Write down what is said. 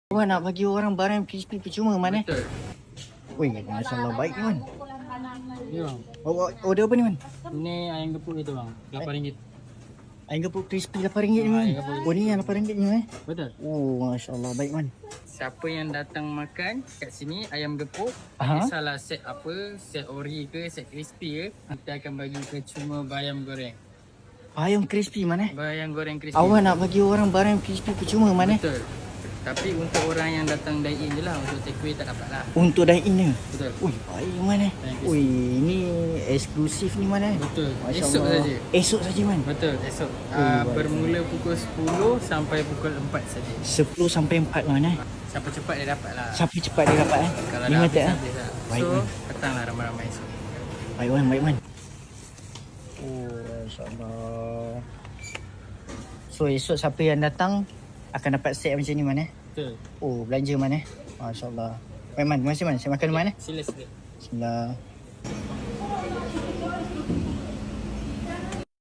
Wan nak bagi orang barang crispy percuma Man. Betul. Wih, masya-Allah baik ni Man. Ni bang. Order apa ni Man? Ni ayam gepuk itu bang. RM8. Ayam gepuk crispy RM8 ni Man. ayam gepuk Oh ni yang RM8 ni Man. Betul. Oh, masya-Allah baik Man. Siapa yang datang makan kat sini ayam gepuk, Aha. salah set apa, set ori ke, set crispy ke, kita akan bagi percuma bayam goreng. Ayam crispy Man. Bayam goreng crispy. Awak nak bagi orang barang crispy percuma Man. Betul. Tapi untuk orang yang datang dine in je lah, untuk take away tak dapat lah. Untuk dine in ni. Betul. Ui, baik Man. Thank you. Ui, ni eksklusif ni Man. Betul. Masya Esok Allah. saja. Esok saja Man. Betul, esok. baik, Bermula pukul 10 sampai pukul 4 saja. 10 sampai 4 Man. Siapa cepat dia dapat lah. Siapa cepat dia dapat Kalau dah Limited habis lah. Baik, So, Man. datanglah ramai-ramai esok. Baik Man, baik Man. Oh, insyaAllah. So esok siapa yang datang akan dapat set macam ni Man. Betul. Oh, belanja Man. Masya Allah. Baik Man, terima kasih Man. Saya makan Man. Sila-sila. Bismillah.